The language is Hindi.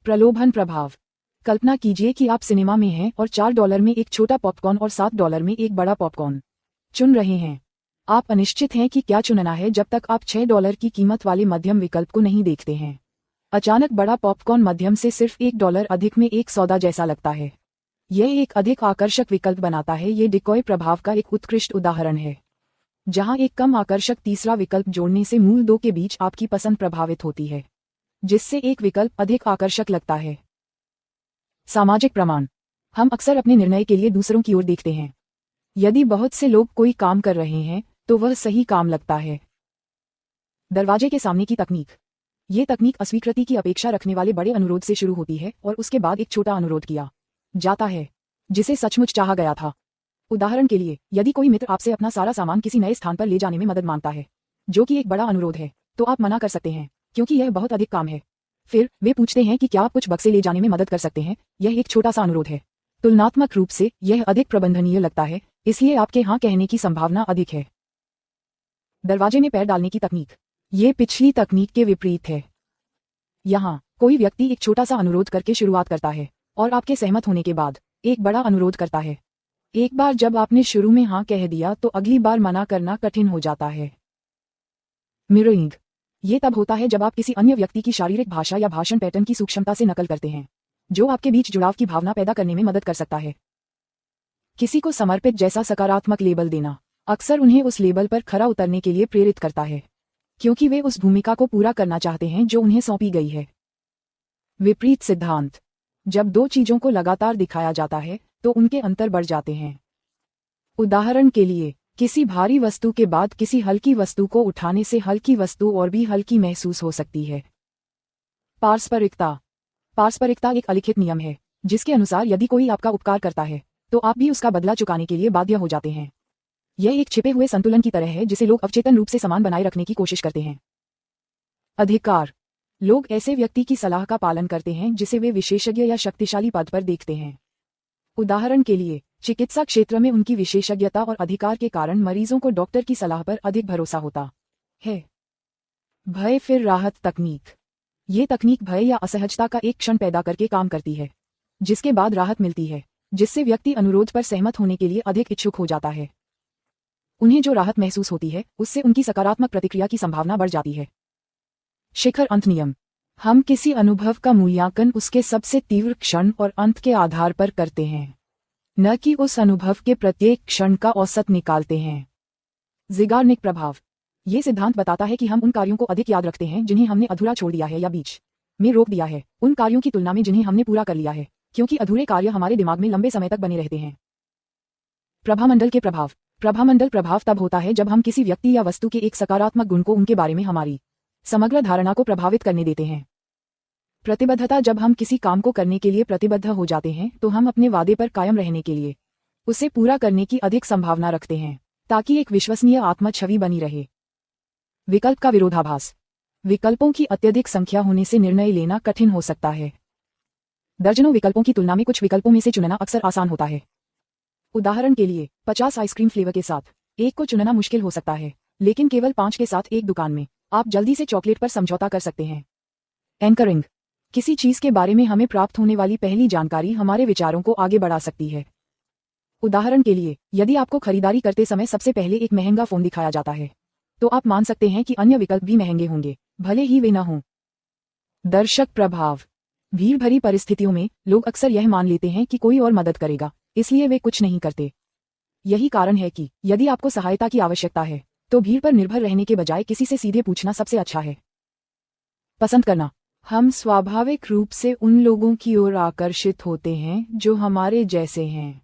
प्रलोभन प्रभाव। कल्पना कीजिए कि आप सिनेमा में हैं और $4 में एक छोटा पॉपकॉर्न और $7 में एक बड़ा पॉपकॉर्न चुन रहे हैं। आप अनिश्चित हैं कि क्या चुनना है जब तक आप $6 की कीमत वाले मध्यम विकल्प को नहीं देखते हैं। अचानक बड़ा पॉपकॉर्न मध्यम से सिर्फ $1 अधिक में एक सौदा जैसा लगता है। यह एक अधिक आकर्षक विकल्प बनाता है। ये डिकॉय प्रभाव का एक उत्कृष्ट उदाहरण है, जहां एक कम आकर्षक तीसरा विकल्प जोड़ने से मूल दो के बीच आपकी पसंद प्रभावित होती है, जिससे एक विकल्प अधिक आकर्षक लगता है। सामाजिक प्रमाण। हम अक्सर अपने निर्णय के लिए दूसरों की ओर देखते हैं। यदि बहुत से लोग कोई काम कर रहे हैं तो वह सही काम लगता है। दरवाजे के सामने की तकनीक। ये तकनीक अस्वीकृति की अपेक्षा रखने वाले बड़े अनुरोध से शुरू होती है और उसके बाद एक छोटा अनुरोध किया जाता है जिसे सचमुच चाहा गया था। उदाहरण के लिए, यदि कोई मित्र आपसे अपना सारा सामान किसी नए स्थान पर ले जाने में मदद मांगता है, जो कि एक बड़ा अनुरोध है, तो आप मना कर सकते हैं क्योंकि यह बहुत अधिक काम है। फिर वे पूछते हैं कि क्या आप कुछ बक्से ले जाने में मदद कर सकते हैं। यह एक छोटा सा अनुरोध है। तुलनात्मक रूप से यह अधिक प्रबंधनीय लगता है, इसलिए आपके हाँ कहने की संभावना अधिक है। दरवाजे में पैर डालने की तकनीक। ये पिछली तकनीक के विपरीत है। यहाँ कोई व्यक्ति एक छोटा सा अनुरोध करके शुरुआत करता है और आपके सहमत होने के बाद एक बड़ा अनुरोध करता है। एक बार जब आपने शुरू में हाँ कह दिया तो अगली बार मना करना कठिन हो जाता है। मिररिंग। ये तब होता है जब आप किसी अन्य व्यक्ति की शारीरिक भाषा या भाषण पैटर्न की सूक्ष्मता से नकल करते हैं, जो आपके बीच जुड़ाव की भावना पैदा करने में मदद कर सकता है। किसी को समर्पित जैसा सकारात्मक लेबल देना अक्सर उन्हें उस लेबल पर खरा उतरने के लिए प्रेरित करता है, क्योंकि वे उस भूमिका को पूरा करना चाहते हैं जो उन्हें सौंपी गई है। विपरीत सिद्धांत। जब दो चीजों को लगातार दिखाया जाता है तो उनके अंतर बढ़ जाते हैं। उदाहरण के लिए, किसी भारी वस्तु के बाद किसी हल्की वस्तु को उठाने से हल्की वस्तु और भी हल्की महसूस हो सकती है। पारस्परिकता। पारस्परिकता एक अलिखित नियम है जिसके अनुसार यदि कोई आपका उपकार करता है तो आप भी उसका बदला चुकाने के लिए बाध्य हो जाते हैं। यह एक छिपे हुए संतुलन की तरह है जिसे लोग अवचेतन रूप से समान बनाए रखने की कोशिश करते हैं। अधिकार। लोग ऐसे व्यक्ति की सलाह का पालन करते हैं जिसे वे विशेषज्ञ या शक्तिशाली पद पर देखते हैं। उदाहरण के लिए, चिकित्सा क्षेत्र में उनकी विशेषज्ञता और अधिकार के कारण मरीजों को डॉक्टर की सलाह पर अधिक भरोसा होता है। भय फिर राहत तकनीक। ये तकनीक भय या असहजता का एक क्षण पैदा करके काम करती है, जिसके बाद राहत मिलती है, जिससे व्यक्ति अनुरोध पर सहमत होने के लिए अधिक इच्छुक हो जाता है। उन्हें जो राहत महसूस होती है उससे उनकी सकारात्मक प्रतिक्रिया की संभावना बढ़ जाती है। शिखर अंत नियम। हम किसी अनुभव का मूल्यांकन उसके सबसे तीव्र क्षण और अंत के आधार पर करते हैं, न कि उस अनुभव के प्रत्येक क्षण का औसत निकालते हैं। ज़िगार्निक प्रभाव। ये सिद्धांत बताता है कि हम उन कार्यों को अधिक याद रखते हैं जिन्हें हमने अधूरा छोड़ दिया है या बीच में रोक दिया है, उन कार्यों की तुलना में जिन्हें हमने पूरा कर लिया है, क्योंकि अधूरे कार्य हमारे दिमाग में लंबे समय तक बने रहते हैं। प्रभामंडल के प्रभाव। प्रभामंडल प्रभाव तब होता है जब हम किसी व्यक्ति या वस्तु के एक सकारात्मक गुण को उनके बारे में हमारी समग्र धारणा को प्रभावित करने देते हैं। प्रतिबद्धता। जब हम किसी काम को करने के लिए प्रतिबद्ध हो जाते हैं तो हम अपने वादे पर कायम रहने के लिए उसे पूरा करने की अधिक संभावना रखते हैं, ताकि एक विश्वसनीय आत्म छवि बनी रहे। विकल्प का विरोधाभास। विकल्पों की अत्यधिक संख्या होने से निर्णय लेना कठिन हो सकता है। दर्जनों विकल्पों की तुलना में कुछ विकल्पों में से चुनना अक्सर आसान होता है। उदाहरण के लिए, 50 आइसक्रीम फ्लेवर के साथ एक को चुनना मुश्किल हो सकता है, लेकिन केवल 5 के साथ एक दुकान में आप जल्दी से चॉकलेट पर समझौता कर सकते हैं। एंकरिंग। किसी चीज के बारे में हमें प्राप्त होने वाली पहली जानकारी हमारे विचारों को आगे बढ़ा सकती है। उदाहरण के लिए, यदि आपको खरीदारी करते समय सबसे पहले एक महंगा फोन दिखाया जाता है, तो आप मान सकते हैं कि अन्य विकल्प भी महंगे होंगे, भले ही वे न हों। दर्शक प्रभाव। भीड़ भरी परिस्थितियों में लोग अक्सर यह मान लेते हैं कि कोई और मदद करेगा, इसलिए वे कुछ नहीं करते। यही कारण है कि यदि आपको सहायता की आवश्यकता है तो भीड़ पर निर्भर रहने के बजाय किसी से सीधे पूछना सबसे अच्छा है। पसंद करना। हम स्वाभाविक रूप से उन लोगों की ओर आकर्षित होते हैं जो हमारे जैसे हैं।